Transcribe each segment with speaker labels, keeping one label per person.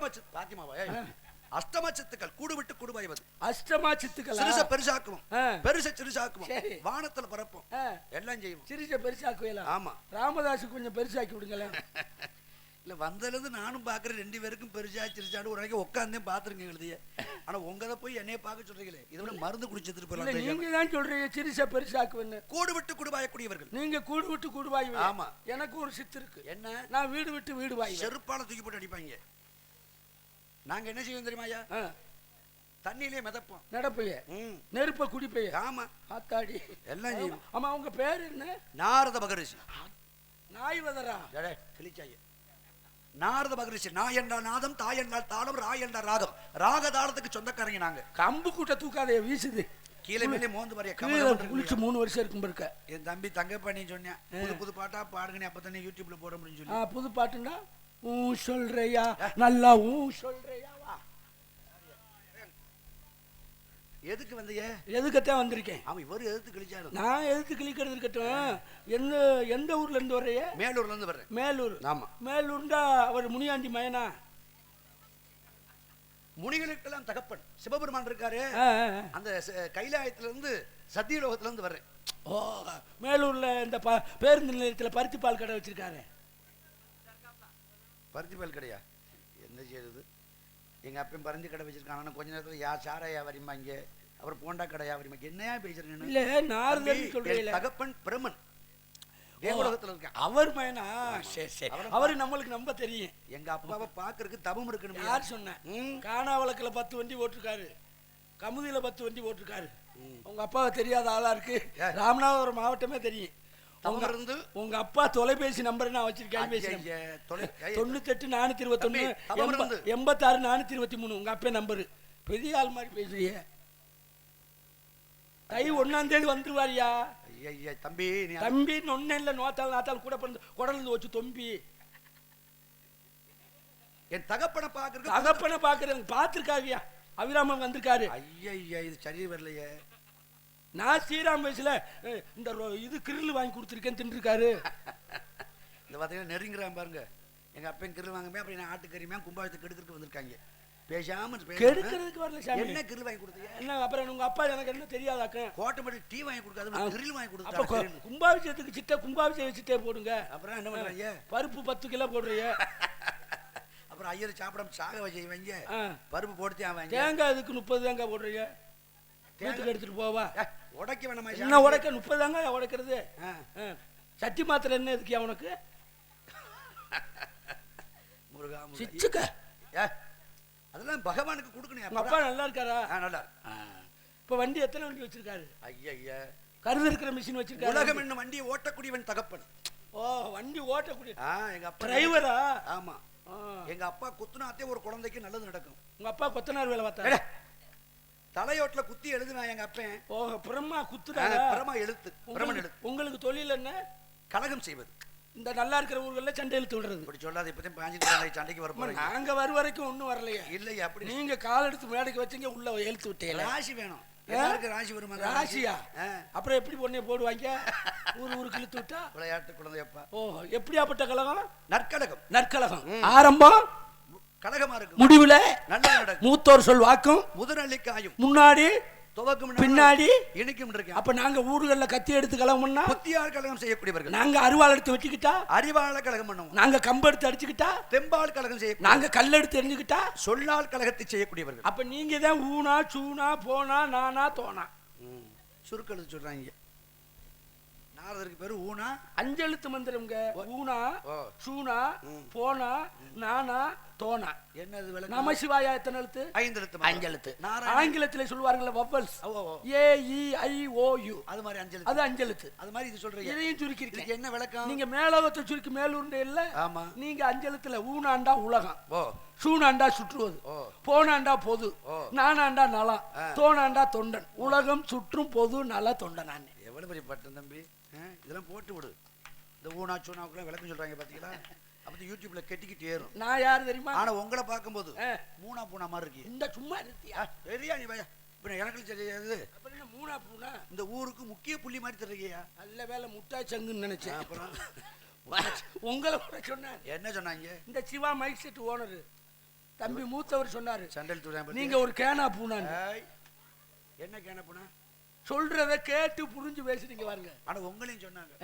Speaker 1: பாத்திமாவா அஷ்டமா சித்துக்கள் கூடு விட்டு கூடுபாய்வது.
Speaker 2: அஷ்டமா சித்துக்கள்
Speaker 1: சிறுச பெருசாக்குவோம், பெருச சிறுசாக்குவோம், வானத்துல பரப்போம், எல்லாம் செய்வோம்.
Speaker 2: சிறுச பெருசாக்குவீங்களா?
Speaker 1: ஆமா.
Speaker 2: ராமதாஸ் கொஞ்சம் பெருசாக்கி விடுங்களேன்.
Speaker 1: இல்ல வந்தது நானும் பாக்குறேன், 2 பேருக்கும் பெருசா சிறுசாடு ஒரு நாளைக்கு உட்காந்தே பாத்துருங்க எழுதிய. ஆனா உங்கத போய் என்னைய பார்க்க சொல்றீங்களே, இதோட மருந்து குடிச்சிட்டு போலாம்.
Speaker 2: நீங்க தான் சொல்றீங்க சிறுச பெருசாக்குவேன்னு.
Speaker 1: கூடு விட்டு கூடுபாயக்கூடியவர்கள்
Speaker 2: நீங்க கூடு விட்டு கூடுபாய்.
Speaker 1: ஆமா.
Speaker 2: எனக்கு ஒரு சித்து இருக்கு.
Speaker 1: என்ன?
Speaker 2: நான் வீடு விட்டு வீடு வாய்.
Speaker 1: செருப்பால தூக்கி போட்டு அடிப்பாங்க. நாங்க என்ன செய்வோம் தெரியுமாயா? தண்ணியிலே மிதப்போம், நடப்பைய, நெருப்ப குடிப்பைய. ஆமா. ஆத்தாடி எல்லாம் செய்வோம். ஆமா. உங்க பேர் என்ன? நாரத மகரிஷி. நாய் வதரா கிளிச்சாய நாரத மகரிஷி. நாய் என்றால் நாதம், தாய் என்றால் தாளம், ராய் என்றால் ராகம். ராக தாளத்துக்கு சொந்தக்காரங்க நாங்க. கம்பு கூட்ட தூக்காதைய வீசுது கீழே மேலே மோந்து வரைய. குளிச்சு 3 வருஷம் இருக்கும் இருக்க. என் தம்பி தங்கப்பண்ணி சொன்னேன், புது புது பாட்டா பாடுங்க, அப்பதானே யூடியூப்ல போட முடியும் சொல்லி. புது பாட்டுன்னா சொல்றியா? நல்லா சொல்றியா? எதுக்கு வந்தீங்க? எதுக்கத்தான் வந்திருக்கேன். அவன் இவரு எதுக்கு கிழிச்சாரு? நான் எதுக்கு கிழிக்கிறது இருக்கட்டும். எந்த ஊர்ல இருந்து வர்றீங்க? மேலூர்ல இருந்து வர்றேன். மேலூர். ஆமா. மேலூர்னா அவர் முனியாண்டி மயனா? முனிகளுக்கெல்லாம் தகப்பன் சிவபெருமான் இருக்காரு. அந்த கைலாயத்துல இருந்து சத்தியலோகத்துல இருந்து வர்றேன். ஓ, மேலூர்ல இந்த பேருந்து நிலையத்துல பருத்தி பால் கடை வச்சிருக்காரு. பருத்தி பால் கடையா? என்ன செய்யுது? எங்க அப்பயும் பருத்தி கடை வச்சிருக்காங்க. கொஞ்ச நேரத்துல சாராயா வரிமாங்க, அப்புறம் போண்டா கடையா வரிமாங்க. என்னையா பேசுறீங்க? இல்ல நாரதன் சொல்றீங்க. தகப்பன் பிரமன் தேவலோகத்துல இருக்கான். அவர் மயனா? சரி சரி. அவரு நம்மளுக்கு நம்ப தெரியும். எங்க அப்பாவை பாக்குறதுக்கு தபம் இருக்கணும். யார் சொன்ன? காணாவளக்குல 10 வண்டி ஓட்டிருக்காரு, கமுதியில 10 வண்டி ஓட்டிருக்காரு. உங்க அப்பாவை தெரியாத ஆளா இருக்கு? ராமநாதபுரம் மாவட்டமே தெரியும். உங்க அப்பா தொலைபேசி நம்பர் நான் வச்சிருக்கேன். 98 421 86 423. உங்க அப்பா நம்பரு. பெரிய ஆள் மாதிரி பேசுறிய. தை 1ஆம் தேதி வந்துருவாரியா? தம்பி தம்பி ஒன்னும் இல்ல, நோத்தால் நாத்தால் கூட குடல் வச்சு தொம்பி. என் தகப்பனை பாக்குறேன். பாத்துருக்காவியா? அபிராமன் வந்திருக்காரு. ஐயா இது சரி வரலையே. நான் ஸ்ரீராம் வயசுல இந்த இது கிரில் வாங்கி கொடுத்துருக்கேன், தின்றுருக்காரு. இந்த பார்த்தீங்கன்னா நெருங்குறான் பாருங்க. எங்க அப்பன் கிரில் வாங்கமே, அப்படி நான் ஆட்டுக்கறிமே கும்பாவத்துக்கு எடுக்கிறதுக்கு வந்திருக்காங்க. பேசாம கெடுக்கிறதுக்கு வரல. என்ன கிரில் வாங்கி கொடுத்தீங்க? என்ன அப்புறம் உங்க அப்பா எனக்கு என்ன தெரியாதாக்க? கோட்டை டீ வாங்கி கொடுக்காது, கிரில் வாங்கி கொடுத்தா. கும்பாபிஷேகத்துக்கு சிட்டை, கும்பாபிஷேக சிட்டை போடுங்க. அப்புறம் என்ன பண்றீங்க? பருப்பு 10 கிலோ போடுறீங்க. அப்புறம் ஐயர் சாப்பிடாம சாக வச்சுவீங்க. பருப்பு போட்டு வாங்க. தேங்காய் அதுக்கு 30 தேங்காய் போடுறீங்க. வீட்டுக்கு எடுத்துட்டு போவா? உடைக்க வேணாமா? என்ன உடைக்க? 30 தாங்க உடைக்கிறது. சட்டி மாத்திரை என்ன எதுக்கு அவனுக்கு? முருகா அதெல்லாம் பகவானுக்கு கொடுக்கணும். அப்பா நல்லா இருக்காரா? நல்லா. இப்ப வண்டி எத்தனை வண்டி வச்சிருக்காரு? ஐயா கருது இருக்கிற மிஷின் வச்சிருக்காரு. உலகம் என்ன வண்டியை ஓட்டக்கூடியவன் தகப்பன். ஓ, வண்டி ஓட்டக்கூடிய எங்க அப்பா டிரைவரா? ஆமா. எங்க அப்பா குத்துனாத்தே ஒரு குழந்தைக்கு நல்லது நடக்கும். உங்க அப்பா கொத்தனார் வேலை பார்த்தா? தலையோட்ல குத்தி எழுதுனா எங்க அப்பன். ஓ, பிரம்மா குத்துறாங்க. பிரம்மா எழுத்து, பிரமன் எழுத்து. உங்களுக்கு தொழில் என்ன? கலகம் செய்வது. இந்த நல்லா இருக்கிற ஊர்கள்ல சண்டை இழுத்து விடுறது. இப்படி சொல்லாத, இப்பதான் 5 சண்டைக்கு வர போறீங்க. நாங்க வர வரைக்கும் ஒண்ணும் வரலையா? இல்லையா? அப்படி நீங்க கால் எடுத்து மேடைக்கு வச்சீங்க, உள்ள எழுத்து விட்டீங்க. ராசி வேணும். எல்லாருக்கும் ராசி வருமா? ராசியா? அப்புறம் எப்படி பொண்ணை போடுவாங்க? ஊருக்கு இழுத்து விட்டா? விளையாட்டு குழந்தையப்பா. ஓ, எப்படியாப்பட்ட கலகம்? நற்கலகம். நற்கலகம் ஆரம்பம் கலகமா இருக்கு, முடிவுல நல்ல நடக்கும். மூத்தோர் சொல் வாக்கும் முதுநெல்லிக்காயும் முன்னாடி துவக்கும் பின்னாடி இனிக்கும் இருக்கு. அப்ப நாங்க ஊர்கள்ல கத்தி எடுத்து கலகம்னா புத்தியால் கலகம் செய்யக்கூடியவர்கள். நாங்க அருவாள் எடுத்து வச்சுக்கிட்டா அறிவாள கலகம் பண்ணுவோம். நாங்க கம்பு எடுத்து அடிச்சுக்கிட்டா தெம்பால் கலகம் செய்ய. நாங்க கல் எடுத்து எரிஞ்சுக்கிட்டா சொல்லால் கலகத்தை செய்யக்கூடியவர்கள். அப்ப நீங்க தான் ஊனா சூனா போனா நானா தோனா சுருக்கெழுத்து சொல்றாங்க. நாரதருக்கு பேரு ஊனா. 5 எழுத்து மந்திரம்ங்க. ஊனா சூனா போனா நானா தோனா. என்னது விளக்கம்? நம சிவாயா எத்தனை எழுத்து? 5 எழுத்து. 5 எழுத்து. ஆங்கிலத்தில் சொல்வார்கள் வவல்ஸ். ஏ இ ஐ ஓ யு. அது மாதிரி 5 எழுத்து. அது 5 எழுத்து. அது மாதிரி இது சொல்றீங்க. இதையும் சுருக்கி இருக்கு. என்ன விளக்கம்? நீங்க மேலோகத்தை சுருக்கி மேலூர்ண்டே இல்ல. ஆமா. நீங்க 5 எழுத்துல ஊனாண்டா உலகம், சூனாண்டா சுற்றுவது, போனாண்டா பொது, நானாண்டா நலம், தோனாண்டா தொண்டன். உலகம் சுற்றும் பொது நல தொண்டன். எவ்வளவு பெரிய பட்டம் தம்பி. இதெல்லாம் போட்டு விடு. இந்த ஊனா சூனாவுக்குலாம் விளக்கம் சொல்றாங்க பாத்தீங்களா? அப்ப யூடியூப்ல கெட்டிக்கிட்டு ஏறும். நான் யாரு தெரியுமா? ஆனா உங்களை பார்க்கும்போது மூணா பூனா மாதிரி இருக்கு. இந்த சும்மா நிறுத்தியா பெரியா நீ பையா. இப்ப எனக்கு தெரியாது. அப்ப என்ன மூணா பூனா? இந்த ஊருக்கு முக்கிய புள்ளி மாதிரி தெரியுறியா? நல்ல வேலை முட்டா சங்குன்னு நினைச்சேன். அப்புறம் உங்களை கூட சொன்னாங்க. என்ன சொன்னாங்க? இந்த சிவா மைக் செட் ஓனர்
Speaker 2: தம்பி மூத்தவர் சொன்னாரு
Speaker 1: சண்டல் தூரம்
Speaker 2: நீங்க ஒரு கேனா பூனான்னு.
Speaker 1: என்ன கேன பூனா?
Speaker 2: சொல்றத கேட்டு புரிஞ்சு பேசுறீங்க பாருங்க.
Speaker 1: ஆனா உங்களையும் சொன்னாங்க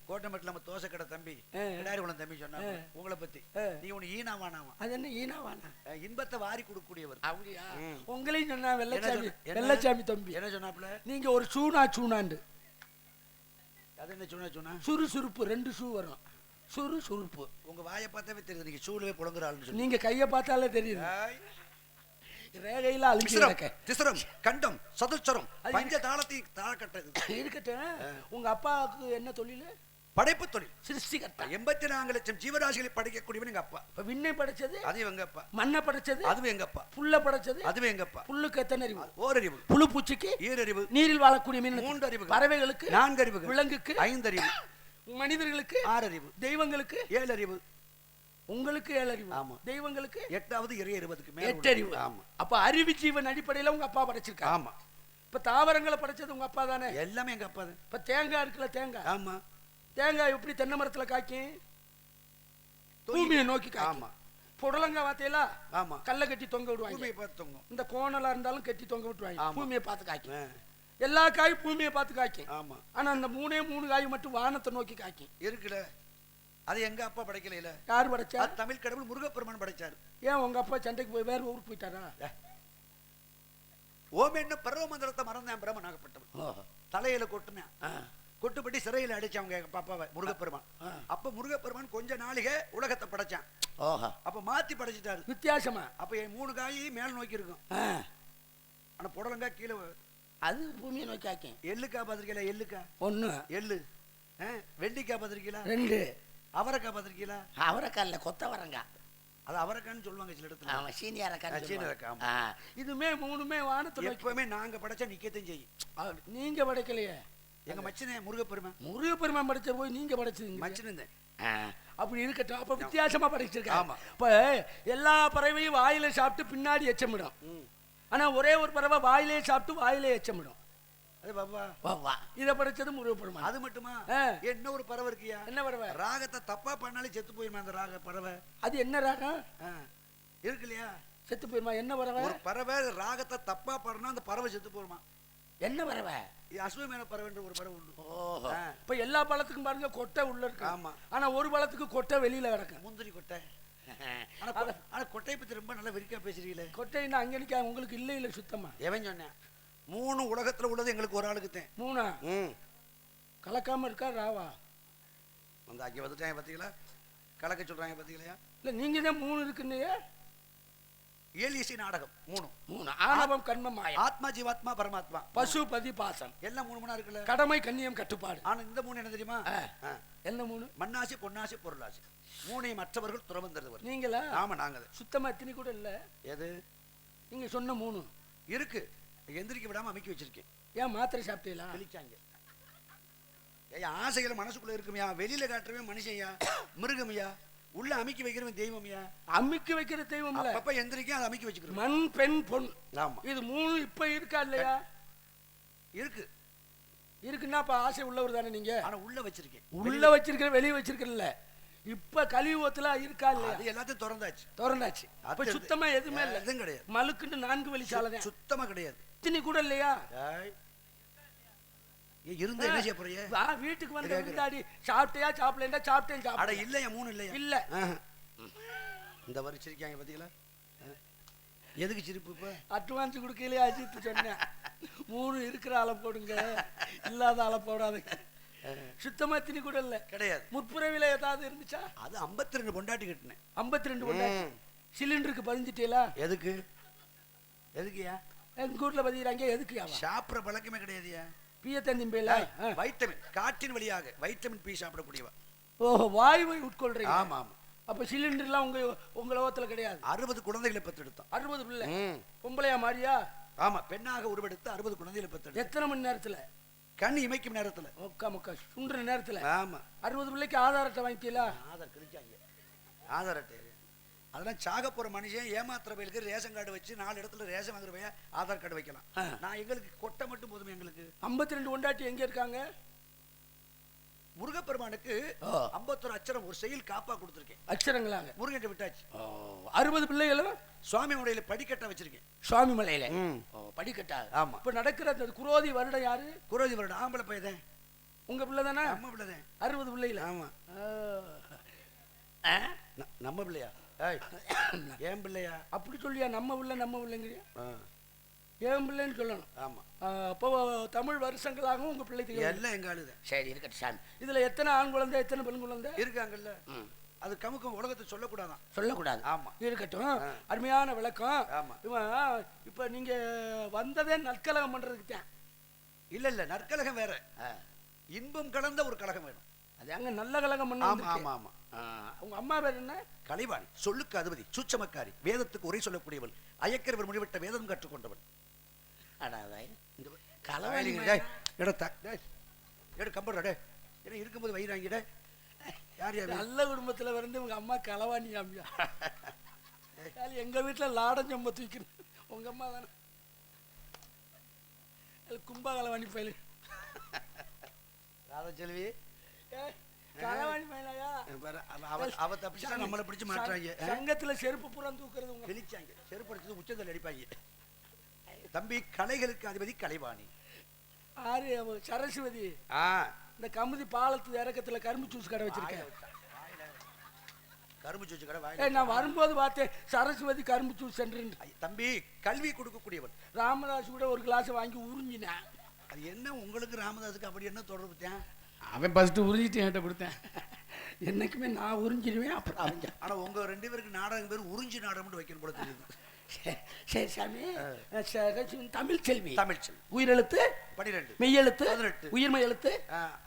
Speaker 1: கோட்டமட்டில் நம்ம தோசை கடை தம்பி கிடாரிகுளம் தம்பி சொன்னாங்க உங்களை பத்தி. நீ ஒண்ணு ஈனாவானாவா?
Speaker 2: அது என்ன ஈனாவானா?
Speaker 1: இன்பத்தை வாரி கொடுக்கக்கூடியவர்.
Speaker 2: அப்படியா? உங்களையும் சொன்னா வெள்ளச்சாமி தம்பி
Speaker 1: என்ன சொன்னாப்ல?
Speaker 2: நீங்க ஒரு சூனாண்டு.
Speaker 1: அது என்ன சொன்னா?
Speaker 2: சுறுசுறுப்பு 2 ஷூ வரும். சுறுசுறுப்பு.
Speaker 1: உங்க வாயை பார்த்தாவே தெரியுது நீங்க சூழவே புலங்குற ஆளுன்னு.
Speaker 2: நீங்க கையை பார்த்தாலே தெரியுது. ரேகையில அழிச்சு
Speaker 1: திசரம் கண்டம் சதுச்சரம் பஞ்ச தாளத்தை தாளக்கட்டது
Speaker 2: இருக்கட்டும். உங்க அப்பாவுக்கு என்ன தொழில்?
Speaker 1: படைப்பு தொழில்,
Speaker 2: சிருஷ்டிகர்த்தா.
Speaker 1: 84 லட்சம் ஜீவராசிகளை படைக்கக்கூடியவன் எங்க அப்பா.
Speaker 2: இப்ப விண்ணை படைச்சது
Speaker 1: அது எங்க அப்பா.
Speaker 2: மண்ணை படைச்சது
Speaker 1: அதுவும் எங்க அப்பா.
Speaker 2: புல்ல படைச்சது
Speaker 1: அதுவும் எங்க அப்பா.
Speaker 2: புல்லுக்கு எத்தனை அறிவு?
Speaker 1: ஓரறிவு.
Speaker 2: புழு பூச்சிக்கு
Speaker 1: ஈரறிவு.
Speaker 2: நீரில் வாழக்கூடிய மீன்
Speaker 1: 3 அறிவு.
Speaker 2: பறவைகளுக்கு
Speaker 1: 4 அறிவு.
Speaker 2: விலங்குக்கு
Speaker 1: 5 அறிவு.
Speaker 2: மனிதர்களுக்கு
Speaker 1: 6 அறிவு.
Speaker 2: தெய்வங்களுக்கு
Speaker 1: 7 அறிவு.
Speaker 2: உங்களுக்கு 7 அறிவு.
Speaker 1: ஆமா.
Speaker 2: தெய்வங்களுக்கு
Speaker 1: 8வது இறை அறிவுக்கு மேல
Speaker 2: 8 அறிவு.
Speaker 1: ஆமா.
Speaker 2: அப்ப அறிவு ஜீவன் அடிப்படையில உங்க அப்பா படைச்சிருக்காரு.
Speaker 1: ஆமா.
Speaker 2: இப்ப தாவரங்களை படைச்சது உங்க அப்பா தானே?
Speaker 1: எல்லாமே எங்க அப்பா தான்.
Speaker 2: இப்ப தேங்காய் இருக்குல்ல, தேங்காய்.
Speaker 1: ஆமா.
Speaker 2: தேங்காய் எப்படி தென்னை மரத்துல காய்க்கும்? பூமியை நோக்கி காய்க்கும்.
Speaker 1: ஆமா.
Speaker 2: புடலங்காய் வாத்தையில
Speaker 1: ஆமா
Speaker 2: கல்ல கட்டி தொங்க விடுவாங்க.
Speaker 1: பூமியை பார்த்து தொங்கும்.
Speaker 2: இந்த கோணலா இருந்தாலும் கட்டி தொங்க விட்டுருவாங்க. பூமியை பார்த்து காய்க்கும்.
Speaker 1: எல்லா
Speaker 2: காயும் பூமியை பார்த்து காய்க்கும்.
Speaker 1: ஆமா.
Speaker 2: ஆனா அந்த 3 காய் மட்டும் வானத்தை நோக்கி காய்க்கும்.
Speaker 1: இருக்குல்ல, அது எங்க அப்பா படைக்கல.
Speaker 2: யார் படைச்சா?
Speaker 1: தமிழ் கடவுள் முருகப்பெருமான் படைச்சாரு.
Speaker 2: ஏன் உங்க அப்பா சண்டைக்கு போய் வேற ஊருக்கு போயிட்டாரா?
Speaker 1: ஓம் என்ன பரவ மந்திரத்தை மறந்தேன் பிரம்மன் ஆகப்பட்டவன். தலையில கொட்டுனேன், கொட்டுப்பட்டி சிறையில் அடிச்சவங்க எங்க பாப்பாவை முருகப்பெருமான். அப்ப முருகப்பெருமான் கொஞ்ச நாளிகை உலகத்தை படைச்சான். அப்ப மாத்தி படைச்சிட்டாரு வித்தியாசமா. அப்ப என் 3 காய் மேல் நோக்கி இருக்கும். ஆனா புடலங்காய் கீழே
Speaker 2: அது பூமியை நோக்கி ஆக்கும்.
Speaker 1: எள்ளுக்காய் பார்த்திருக்கீங்களா? எள்ளுக்காய்
Speaker 2: 1
Speaker 1: எள்ளு. வெண்டிக்காய் பார்த்திருக்கீங்களா?
Speaker 2: 2.
Speaker 1: அவரைக்காய் பார்த்திருக்கீங்களா?
Speaker 2: அவரைக்காய் இல்ல, கொத்தவரங்காய்.
Speaker 1: அது அவரைக்கான்னு சொல்லுவாங்க சில இடத்துல.
Speaker 2: ஆமா, சீனியரக்காய்.
Speaker 1: சீனியரக்காய்.
Speaker 2: இதுமே 3மே வானத்துல
Speaker 1: எப்பவுமே நாங்க படைச்சா நிக்கத்தையும் செய்யும்.
Speaker 2: நீங்க படைக்கலையே.
Speaker 1: எங்க மச்சனே முருகப்பெருமான்.
Speaker 2: முருகப்பெருமான் படைச்ச போய் நீங்க படைச்சீங்க.
Speaker 1: மச்சனே
Speaker 2: அப்படி இருக்கட்டும். அப்ப வித்தியாசமா படைச்சிருக்காங்க. இப்ப எல்லா பறவையும் வாயில சாப்பிட்டு பின்னாடி எச்சமிடும். ஆனா ஒரே ஒரு பறவை வாயிலே சாப்பிட்டு வாயிலே எச்சமிடும். இத படைச்சது முருகப்பெருமான். அது மட்டுமா? என்ன ஒரு பறவை இருக்கியா? என்ன பறவை? ராகத்தை தப்பா பண்ணாலே செத்து போயிருமா அந்த ராக பறவை. அது என்ன ராகம் இருக்கு இல்லையா? செத்து போயிருமா? என்ன பறவை? ஒரு பறவை ராகத்தை தப்பா பாடினா அந்த பறவை செத்து போயிருமா. என்ன பறவை? அசுவமேன பறவைன்ற ஒரு பறவை உண்டு. இப்ப எல்லா பழத்துக்கும் பாருங்க கொட்டை உள்ள இருக்கு. ஆமா. ஆனா ஒரு பழத்துக்கு கொட்டை வெளியில கிடக்கு. முந்திரி கொட்டை. ஆனா கொட்டையை பத்தி ரொம்ப நல்லா வெறிக்கா பேசுறீங்களே. கொட்டைன்னா அங்க நிக்க உங்களுக்கு இல்ல சுத்தமா. எவன் சொன்னேன்? 3 உலகத்துல உள்ளது எங்களுக்கு ஒரு ஆளுக்கு தான். 3 கலக்காம இருக்கா ராவா? அந்த அங்க வந்துட்டாங்க பாத்தீங்களா? கலக்க சொல்றாங்க பாத்தீங்களா? இல்ல நீங்க தான் 3 இருக்குன்னு. ஏலியசி நாடகம் 3 ஆணவம் கண்மம் மாயம் ஆத்மா ஜீவாத்மா பரமாத்மா பசுபதி பாசம் எல்லாம் 3 இருக்குல்ல. கடமை கண்ணியம் கட்டுப்பாடு. ஆனா இந்த 3 என்ன தெரியுமா? என்ன 3? மண்ணாசி பொன்னாசி பொருளாசி. 3 மற்றவர்கள் துறவந்தவர். நீங்களா? ஆமா நாங்க. சுத்தமா எத்தனை கூட இல்ல. எது நீங்க சொன்ன 3 இருக்கு. எந்திரிக்க விடாம அமைக்க வச்சிருக்கேன். ஏன் மாத்திரை சாப்பிட்டீங்களா? தெளிச்சாங்க. ஆசைகளை மனசுக்குள்ள இருக்குமையா, வெளியில காட்டுறவே மனுஷன்யா, மிருகமையா, உள்ள அமைக்கி வைக்கிறவன் தெய்வம்யா. அமைக்கி வைக்கிற தெய்வம் இல்ல. அப்ப எந்திரிக்க அதை அமைக்கி வச்சுக்கிறோம். மண் பெண் பொன். ஆமா. இது 3 இப்ப இருக்கா இல்லையா? இருக்கு. இருக்குன்னா அப்ப ஆசை உள்ளவர் தானே நீங்க. ஆனா உள்ள வச்சிருக்கேன். உள்ள வச்சிருக்கிற வெளியே வச்சிருக்கல. இப்ப கலியுகத்துல இருக்கா இல்லையா? அது எல்லாத்தையும் திறந்தாச்சு. அப்ப சுத்தமா எதுவுமே இல்ல. எதுவும் கிடையாது. மலுக்குன்னு 4 வழி சாலை தான். சுத்தமா கிடையாது. இத்தனை கூட இல்லையா? இருந்த என்ன செய்ய போறீங்க? வீட்டுக்கு வந்து விருந்தாடி சாப்பிட்டியா சாப்பிடலண்டா சாப்பிட்டேன் சாப்பிட. அட இல்லையா 3 இல்லையா? இல்ல. இந்த மாதிரி சிரிக்காங்க பாத்தீங்களா? எதுக்கு சிரிப்பு? இப்ப அட்வான்ஸ் கொடுக்கலையே அஜித் சொன்னேன். 3 இருக்கிற ஆளை போடுங்க, இல்லாத ஆளை போடாதுங்க. சுத்தமா திணி கூட இல்ல. கிடையாது. முற்புறவில ஏதாவது இருந்துச்சா? அது 52 பொண்டாட்டி கட்டினேன். 52 பொண்டாட்டி. சிலிண்டருக்கு பதிஞ்சிட்டீங்களா? எதுக்கு? எதுக்குயா? எங்க ஊர்ல பதிகிறாங்க. எதுக்குயா? சாப்பிட்ற பழக்கமே கிடையாதுயா. பியத்தந்திம்பேல வைட்டமின் காற்றின் வழியாக வைட்டமின் பி சாப்பிடக்கூடியவா. ஓஹோ, வாயுவை உட்கொள்றீங்க. ஆமா ஆமா. அப்ப சிலிண்டர்லாம் உங்க லோகத்துல கிடையாது. 60 குழந்தைகளை பெற்றெடுத்தோம். 60 பிள்ளை. பொம்பளையா மாறியா? ஆமா, பெண்ணாக உருவெடுத்து 60 குழந்தைகளை பெற்றெடுத்தோம். எத்தனை மணி நேரத்துல? கண் இமைக்கும் நேரத்துல. முக்கா சுண்டுற நேரத்துல. ஆமா. 60 பிள்ளைக்கு ஆதார் அட்டை வாங்கிட்டீங்களா? ஆதார் கிழிச்சாங்க. ஆதார் அட்டை அதெல்லாம் சாக போற மனுஷன் ஏமாத்துற பயிலுக்கு ரேஷன் கார்டு வச்சு 4 இடத்துல ரேஷன் வாங்குற பையன் ஆதார் கார்டு வைக்கலாம். நான் எங்களுக்கு கொட்டை மட்டும் போதும். எங்களுக்கு 52 கொண்டாட்டி எங்க இருக்காங்க?
Speaker 1: முருகப்பெருமானுக்கு 51 அச்சரம் ஒரு செயல் காப்பா கொடுத்துருக்கேன்.
Speaker 2: அச்சரங்களாங்க
Speaker 1: முருகன் விட்டாச்சு.
Speaker 2: 60 பிள்ளைகளும்
Speaker 1: சுவாமி மலையில படிக்கட்டா வச்சிருக்கேன்.
Speaker 2: சுவாமி மலையில படிக்கட்டா.
Speaker 1: ஆமா.
Speaker 2: இப்ப நடக்கிற அந்த குரோதி வருடம் யாரு?
Speaker 1: குரோதி வருடம் ஆம்பளை பையன்.
Speaker 2: உங்க பிள்ளை தானே?
Speaker 1: நம்ம பிள்ளை தான்.
Speaker 2: 60 பிள்ளைகள்.
Speaker 1: ஆமா. நம்ம பிள்ளையா? ஏன் பிள்ளையா?
Speaker 2: அப்படி சொல்லியா? நம்ம பிள்ளைங்கிறியா? ஏன் பிள்ளைன்னு சொல்லணும்.
Speaker 1: ஆமா.
Speaker 2: அப்போ தமிழ் வருஷங்களாகவும் உங்க பிள்ளைக்கு
Speaker 1: எல்லாம் எங்க ஆளுதான்.
Speaker 2: சரி இருக்கட்டும் சாமி. இதுல எத்தனை ஆண் குழந்தை எத்தனை பெண் குழந்தை
Speaker 1: இருக்காங்கல்ல? அது கமுக்கம் உலகத்தை சொல்லக்கூடாதான்.
Speaker 2: சொல்லக்கூடாது.
Speaker 1: ஆமா.
Speaker 2: இருக்கட்டும். அருமையான விளக்கம்.
Speaker 1: ஆமா.
Speaker 2: இப்ப நீங்க வந்ததே நற்கலகம் பண்றதுக்கு தான்.
Speaker 1: இல்ல நற்கலகம் வேற, இன்பம் கலந்த ஒரு கலகம் வேணும்.
Speaker 2: அது அங்க நல்ல கலகம் பண்ண.
Speaker 1: ஆமா ஆமா.
Speaker 2: உங்க அம்மா பேர் என்ன?
Speaker 1: கலைவாணி. சொல்லுக்கு அதிபதி, சூட்சமக்காரி, வேதத்துக்கு உரை சொல்லக்கூடியவள், அயக்கரவர் முடிவிட்ட வேதம் கற்றுக்கொண்டவள். இருக்கும்போது வயிறாங்கிட. யார் யார்
Speaker 2: நல்ல குடும்பத்துல வந்து உங்க அம்மா களவாணி காமியா? எங்க வீட்டுல லாடஞ்சொம்ப தூக்கணும். உங்க அம்மா தானே கும்பா களவாணி பயிலு.
Speaker 1: ராதச்செல்வி
Speaker 2: களவாணி பயிலாயா?
Speaker 1: அவ தப்பிச்சா நம்மளை பிடிச்சு மாட்டாங்க.
Speaker 2: சங்கத்துல செருப்பு புறம் தூக்குறது
Speaker 1: கிழிச்சாங்க. செருப்பு அடிச்சது உச்சத்தில் அடிப்பாங்க. தம்பி கலைகளுக்கு அதிபதி கலைவாணி.
Speaker 2: ஆறு சரஸ்வதி. இந்த கமுதி பாலத்து இறக்கத்துல கரும்பு ஜூஸ் கடை வச்சிருக்கேன்.
Speaker 1: கரும்பு ஜூஸ் கடை
Speaker 2: நான் வரும்போது பார்த்தேன். சரஸ்வதி கரும்பு ஜூஸ் சென்டர்.
Speaker 1: தம்பி கல்வி கொடுக்கக்கூடியவன்.
Speaker 2: ராமதாஸ் கூட ஒரு கிளாஸ் வாங்கி உறிஞ்சினேன்.
Speaker 1: அது என்ன உங்களுக்கு ராமதாஸுக்கு அப்படி என்ன தொடர்பு?
Speaker 2: அவன் ஃபர்ஸ்ட் உறிஞ்சிட்டு என்கிட்ட கொடுத்தேன். என்னைக்குமே நான் உறிஞ்சிடுவேன். அப்புறம் அவங்க.
Speaker 1: ஆனா உங்க 2 பேருக்கு நாடகம் பேர் உறிஞ்சி நாடகம் வைக்கணும் போல தெரியுது.
Speaker 2: சரி சாமி. தமிழ் செல்வி.
Speaker 1: தமிழ் செல்வி.
Speaker 2: உயிரெழுத்து
Speaker 1: 12,
Speaker 2: மெய்யெழுத்து
Speaker 1: 18,
Speaker 2: உயிர்மெய் எழுத்து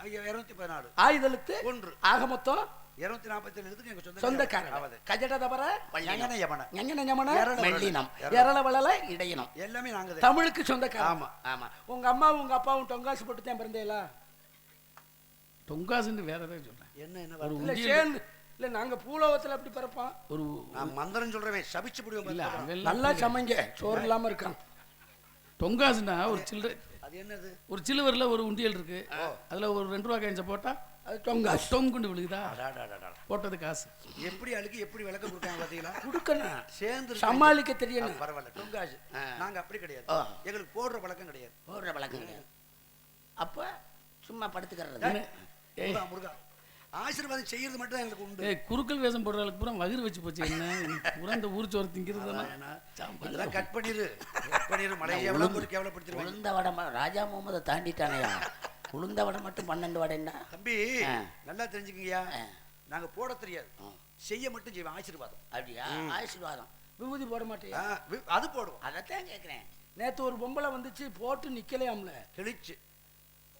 Speaker 1: 214,
Speaker 2: ஆயுதெழுத்து
Speaker 1: 1. ஆக
Speaker 2: மொத்தம்
Speaker 1: 247 எழுத்துக்கு எங்க
Speaker 2: சொந்தக்காரன். கஜட தபர
Speaker 1: ஞங்கன யமன
Speaker 2: ஞங்கன யமன மெல்லினம் எரள வளல இடையினம்
Speaker 1: எல்லாமே நாங்க
Speaker 2: தமிழுக்கு சொந்தக்காரன்.
Speaker 1: ஆமா ஆமா.
Speaker 2: உங்க அம்மாவும் உங்க அப்பாவும் டொங்காசு போட்டு தான் பிறந்தேலா?
Speaker 3: டொங்காசுன்னு வேற ஏதாவது சொல்றேன்.
Speaker 2: என்ன சேர்ந்து இல்ல நாங்க பூலோகத்துல அப்படி பிறப்போம்.
Speaker 1: ஒரு மந்திரம் சொல்றவன் சபிச்சு புடிவோம்.
Speaker 3: இல்ல
Speaker 2: நல்லா சமைங்க, சோறு இல்லாம இருக்கான்.
Speaker 3: டொங்காசுன்னா ஒரு சில்லறை.
Speaker 1: அது என்னது? ஒரு
Speaker 3: சிலுவர்ல ஒரு உண்டியல் இருக்கு. அதுல ஒரு 2 ரூபா காயின்ஸை போட்டா
Speaker 2: அது டொங்காசு.
Speaker 3: டொங்குண்டு விழுகுதா? போட்டது காசு.
Speaker 1: எப்படி அழுக்கி எப்படி விளக்கம் கொடுக்காங்க பாத்தீங்களா?
Speaker 2: கொடுக்கணும்,
Speaker 1: சேர்ந்து
Speaker 2: சமாளிக்க தெரியணும்.
Speaker 1: பரவாயில்ல. டொங்காசு நாங்க அப்படி கிடையாது. எங்களுக்கு போடுற பழக்கம் கிடையாது.
Speaker 2: போடுற பழக்கம் கிடையாது. அப்ப சும்மா படுத்துக்கிறது.
Speaker 1: முருகா ஆசீர்வாதம் செய்யறது மட்டும் எங்களுக்கு உண்டு.
Speaker 3: குறுக்கல் வேஷம் போடுறதுக்கு பூரா வயிறு வச்சு போச்சு. என்ன பூரா இந்த ஊர் சோறு திங்கிறது
Speaker 1: கட் பண்ணிரு மலையை கேவலப்படுத்திடுவாங்க.
Speaker 2: உளுந்த வடை ராஜா முகமதை தாண்டிட்டானையா? உளுந்த வடை மட்டும் 12 வடை என்ன
Speaker 1: தம்பி? நல்லா தெரிஞ்சுக்கங்கய்யா, நாங்க போட தெரியாது, செய்ய மட்டும் செய்வோம். ஆசீர்வாதம்.
Speaker 2: அப்படியா? ஆசீர்வாதம். விபூதி போட மாட்டேன்.
Speaker 1: அது போடுவோம்.
Speaker 2: அதைத்தான் கேட்கிறேன். நேற்று ஒரு பொம்பளை வந்துச்சு, போட்டு நிக்கலையாம்ல.
Speaker 1: கிழிச்சு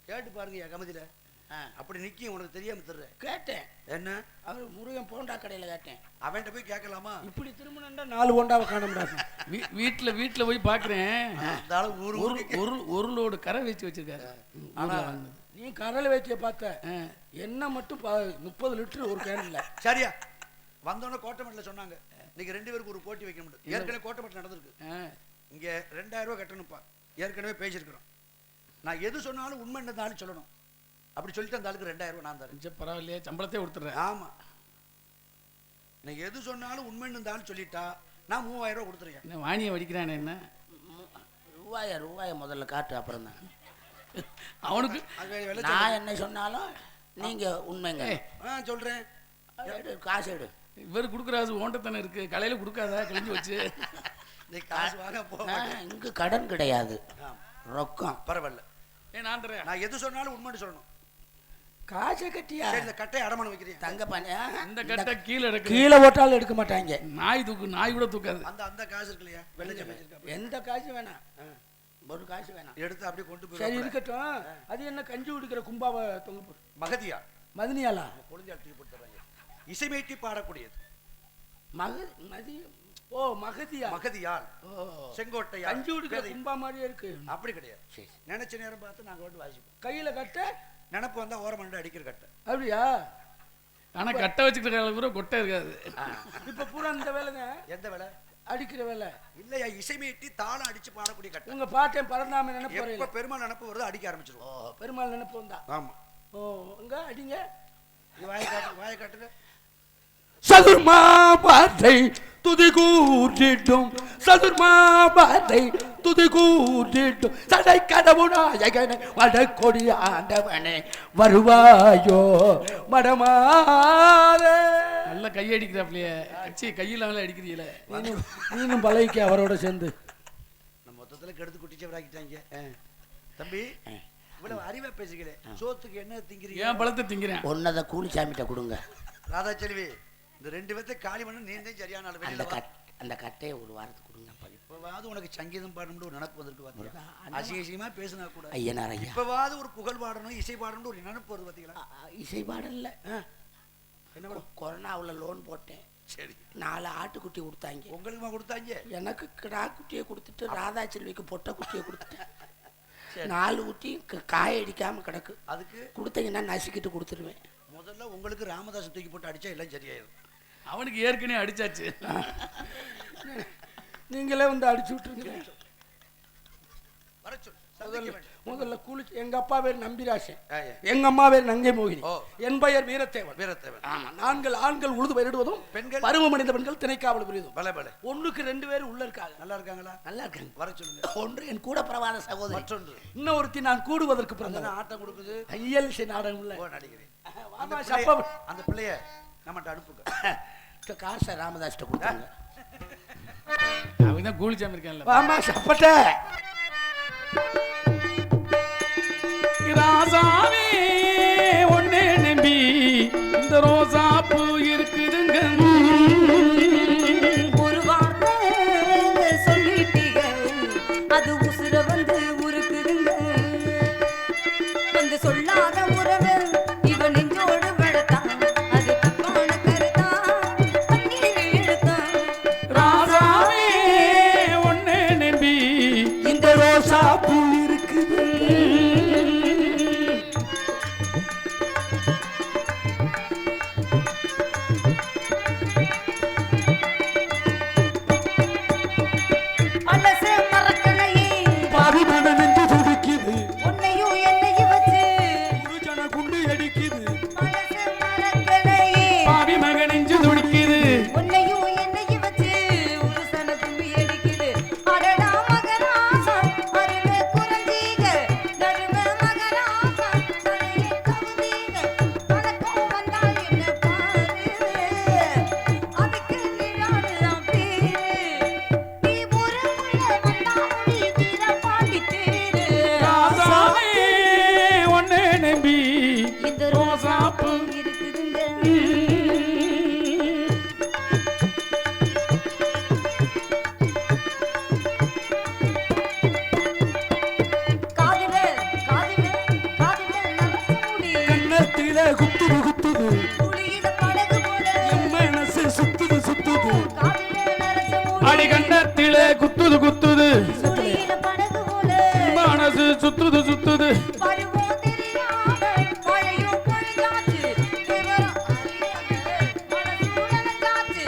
Speaker 1: கேட்டு பாருங்க கமதியில. அப்படி நிக்கி உனக்கு தெரியாம தர்ற.
Speaker 2: கேட்டேன்.
Speaker 1: என்ன?
Speaker 2: அவர் முருகன் போண்டா கடையில கேட்டேன்.
Speaker 1: அவன்கிட்ட போய் கேட்கலாமா?
Speaker 2: இப்படி திருமணம்டா 4 போண்டாவை காண முடியாது.
Speaker 3: வீட்டுல போய் பாக்குறேன். ஒரு லோடு கரை வச்சு வச்சிருக்காரு.
Speaker 2: நீ கரலை வைத்திய பார்த்த என்ன மட்டும் 30 லிட்டர் ஒரு கேன்ல.
Speaker 1: சரியா? வந்தோடனே கோட்டமட்டில் சொன்னாங்க இன்னைக்கு 2 பேருக்கு ஒரு போட்டி வைக்க முடியும். ஏற்கனவே கோட்டமட்டில் நடந்திருக்கு. இங்க 2000 ரூபாய் கட்டணும்ப்பா. ஏற்கனவே பேசியிருக்கிறோம். நான் எது சொன்னாலும் உண்மை இருந்தாலும் சொல்லணும். அப்படி சொல்லிட்டு அந்த ஆளுக்கு 2000 ரூபாய் நான் தரேன்.
Speaker 3: பரவாயில்லையே, சம்பளத்தை கொடுத்துறேன்.
Speaker 1: ஆமா, நான் எது சொன்னாலும் உண்மை இருந்தாலும் சொல்லிட்டா நான் 3000 ரூபாய் கொடுத்துறேன்.
Speaker 3: வாணியை வடிக்கிறானே என்ன?
Speaker 2: ரூபாய முதல்ல காட்டு, அப்புறம் தான்
Speaker 3: அவனுக்கு.
Speaker 2: நான் என்ன சொன்னாலும் நீங்க உண்மைங்க
Speaker 1: சொல்றேன்.
Speaker 2: காசு எடு.
Speaker 3: இவர் கொடுக்குறாரு ஓண்ட தானே இருக்கு, கலையில கொடுக்காதா? கிழிஞ்சு வச்சு
Speaker 1: காசு வாங்க போக.
Speaker 2: இங்க கடன் கிடையாது, ரொக்கம்.
Speaker 1: பரவாயில்ல,
Speaker 3: நான்
Speaker 1: எது சொன்னாலும் உண்மைன்னு சொல்லணும்.
Speaker 2: காசை கட்டியா?
Speaker 1: இந்த கட்டை அடமானம் வைக்கிறேன்.
Speaker 2: தங்க பானியா?
Speaker 3: இந்த கட்டை
Speaker 2: கீழே போட்டாலும் எடுக்க மாட்டாங்க.
Speaker 3: நாய் தூக்கு, நாய் கூட தூக்காது.
Speaker 1: அந்த காசு இருக்கு இல்லையா?
Speaker 2: எந்த காசு வேணாம், ஒரு காசு வேணாம்,
Speaker 1: எடுத்து அப்படியே கொண்டு போய்.
Speaker 2: சரி இருக்கட்டும். அது என்ன கஞ்சி குடிக்கிற கும்பாவை தொங்க போடு?
Speaker 1: மகதியா?
Speaker 2: மதினியாலா?
Speaker 1: குழந்தையால் தூக்கி போட்டுறாங்க. இசைமேட்டி பாடக்கூடியது.
Speaker 2: ஓ மகதியா?
Speaker 1: மகதியால் செங்கோட்டையா?
Speaker 2: கஞ்சி குடிக்கிற கும்பா மாதிரியே இருக்கு.
Speaker 1: அப்படி கிடையாது. நினைச்ச நேரம் பார்த்து நாங்க வந்து வாசிப்போம்.
Speaker 2: கையில கட்ட
Speaker 1: நினப்பு வந்தா ஓரமண்டு அடிக்கிற கட்டை.
Speaker 2: அப்படியா?
Speaker 3: ஆனா கட்டை வச்சுக்கிற கூட கொட்டை இருக்காது.
Speaker 2: இப்ப பூரா இந்த வேலைங்க.
Speaker 1: எந்த வேலை?
Speaker 2: அடிக்கிற வேலை
Speaker 1: இல்லையா? இசைமேட்டி தாளம் அடிச்சு பாடக்கூடிய கட்டை.
Speaker 2: உங்க பாட்டேன் பரந்தாம நினைப்பு.
Speaker 1: எப்ப பெருமாள் நினப்பு வருது அடிக்க ஆரம்பிச்சிருவோம்.
Speaker 2: பெருமாள் நினைப்பு வந்தா.
Speaker 1: ஆமா.
Speaker 2: ஓ அங்க அடிங்க.
Speaker 1: வாயை காட்டுங்க.
Speaker 2: சதுர்மா பாட்டை துதி கூட்டிட்டும் சதுர்மா பாட்டை துதி கூட்டிட்டும் சடை கடவுநாயகனை வடக்கொடி ஆண்டவனே வருவாயோ மடமாதே.
Speaker 3: நல்லா கையடிக்கிறாப்லையே. கையில் அடிக்கிறீங்கள.
Speaker 2: நீனும் பழகிக்க அவரோட சேர்ந்து.
Speaker 1: நம்ம மொத்தத்துல கெடுத்து குட்டிச்சவராக்கிட்டாங்க. தம்பி இவ்வளவு அறிவா பேசுகிறே. சோத்துக்கு என்ன திங்கிறீங்க?
Speaker 3: ஏன் பழத்தை திங்கிறேன்?
Speaker 4: ஒன்னதை கூலி சாமிட்ட கொடுங்க.
Speaker 1: ராதா செல்வி இந்த 2 பேர்த்த காலி பண்ண நீந்தே சரியான ஆளு.
Speaker 4: அந்த கட்டையை ஒரு வாரத்துக்கு கொடுங்க.
Speaker 1: இப்பவாது உனக்கு சங்கீதம் பாடணும்னு ஒரு நினைப்பு வந்திருக்கு பாத்தீங்களா? அசிங்கமா பேசினா கூட
Speaker 4: ஐயனார் ஐயா
Speaker 1: இப்பவாது ஒரு புகழ் பாடணும் இசை பாடணும் ஒரு நினைப்பு வருது பாத்தீங்களா?
Speaker 4: இசை பாடல.
Speaker 1: என்ன
Speaker 4: கொரோனாவில் லோன் போட்டேன். சரி 4 ஆட்டுக்குட்டி கொடுத்தாங்க.
Speaker 1: உங்களுக்குமா கொடுத்தாங்க?
Speaker 4: எனக்கு கிடா குட்டியை கொடுத்துட்டு ராதா செல்விக்கு பொட்டை குட்டியை கொடுத்துட்டேன். 4 குட்டி காய அடிக்காம கிடக்கு. அதுக்கு கொடுத்தீங்கன்னா நசுக்கிட்டு கொடுத்துருவேன்.
Speaker 1: முதல்ல உங்களுக்கு ராமதாஸ் தூக்கி போட்டு அடிச்சா எல்லாம் சரியாயிடும்.
Speaker 3: அவனுக்கு ஏற்கனவே அடிச்சாச்சு.
Speaker 2: நீங்களே வந்து அடிச்சு விட்டுருங்க. முதல்ல குளிச்சு. எங்க அப்பா பேர் நம்பிராசன், எங்க அம்மா பேர் நங்கை மோகினி, என் பெயர் வீரத்தேவன். ஆமா, 4 ஆண்கள் உழுது பயிரிடுவதும் பெண்கள் பருவமடைந்த பெண்கள் திணைக்காவல் புரியுதும். ஒண்ணுக்கு 2 பேர் உள்ள இருக்காங்க.
Speaker 1: நல்லா இருக்காங்களா?
Speaker 4: நல்லா இருக்காங்க.
Speaker 1: வர சொல்லுங்க.
Speaker 4: ஒன்று என் கூட பிரவாத சகோதரி,
Speaker 1: மற்றொன்று
Speaker 2: இன்னொருத்தி நான் கூடுவதற்கு பிறந்த
Speaker 1: ஆட்டம் கொடுக்குது.
Speaker 2: ஐயல் நாடகம் இல்ல
Speaker 1: நடிக்கிறேன்.
Speaker 2: அந்த
Speaker 1: பிள்ளைய நம்மகிட்ட அனுப்புங்க.
Speaker 4: காசை ராமதாஸ்ட கொடுத்தாங்க.
Speaker 3: அவன் தான் கூலி சாமி இருக்கான்ல.
Speaker 2: வாமா சப்பட்ட
Speaker 3: ராசாவே ஒன்னே நம்பி இந்த ரோசா பூ இருக்குதுங்க.
Speaker 5: ஒரு வார்த்தை சொல்லிட்டீங்க அது உசுர வந்து உருக்குதுங்க. வந்து சொல்லாத உறவு இவன் நெஞ்சோடு வளர்த்தான். அது தப்பான கருத்தா எடுத்தான்.
Speaker 3: ராசாவே ஒன்னே நம்பி
Speaker 2: இந்த ரோசா பூ இருக்குது.
Speaker 5: மனசே மறக்கலையே
Speaker 2: பாவிமன நெஞ்சு துடிக்குது.
Speaker 5: உன்னையும் என்னையும் வச்சு
Speaker 2: குருஜன குண்டு அடிக்குது.
Speaker 5: மனசே மறக்கலையே
Speaker 3: பாவி மகன் நெஞ்சு துடிக்குது.
Speaker 5: உன்னையும் என்னையும் வச்சு ஒரு சன கும்பி அடிக்குது. அடடா மகராசா அருமை குறந்தீங்க நடுமை மகராசா தலையை கவுந்தீங்க. வணக்கம் வந்தால் என்ன பாரு அதுக்கு நிழாடுதான் பேரு. நீ ஒரு முறை வந்தாலும் நீ வீரபாண்டி தேரு.
Speaker 3: ராசாவே ஒன்னே நம்பி
Speaker 5: இந்த ரோசா பூ இருக்குதுங்க. காதுல காதுல காதுல நரச முடி
Speaker 2: கண்ணத்தில குத்துது குத்துது.
Speaker 5: குளியில படகு போல
Speaker 2: என் மனசு சுத்துது சுத்துது.
Speaker 5: காதுல நரச
Speaker 3: அடி
Speaker 5: முடி
Speaker 3: கண்ணத்திலே குத்துது குத்துது.
Speaker 5: குளியில படகு போல
Speaker 3: மனசு சுத்துது சுத்துது.
Speaker 5: பருவம் தெரியாத மழையும் பொழிஞ்சாச்சு. விவரம் அறியாத மனசு நனைஞ்சாச்சு.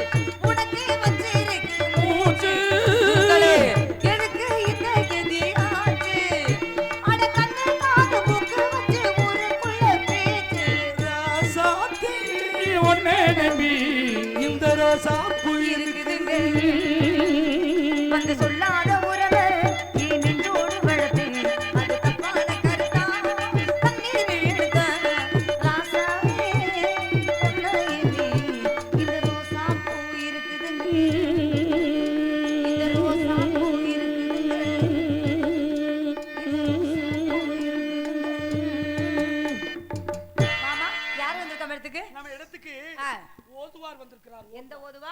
Speaker 5: உனக்கு வச்சிருக்கு மூச்சு உங்களே, எனக்கு இந்த கதியாச்சு. அட கண்ணு காது மூக்கு வச்சு ஊருக்குள்ள பேச்சு.
Speaker 2: ராசாத்தி
Speaker 3: ஒன்னே நம்பி
Speaker 2: இந்த ரோசா பூ
Speaker 5: இருக்குதுங்க. வந்து சொல்லாத உறவை நீ நெஞ்சோடு வளர்த்தேன். அது தப்பான கருத்தா கண்ணீர் எடுத்தான். ராசாவே உன்னை எண்ணி இந்த ரோசா பூ இருக்குதுங்க. இந்த ரோசா பூ இருக்குதுங்க. இந்த ரோசா பூ இருக்குதுங்க. மாமா யார் வந்திருக்கா இடத்துக்கு?
Speaker 2: நம்ம இடத்துக்கு
Speaker 5: ஆ,
Speaker 2: ஓதுவார் வந்திருக்கிறார்.
Speaker 5: எந்த ஓதுவா?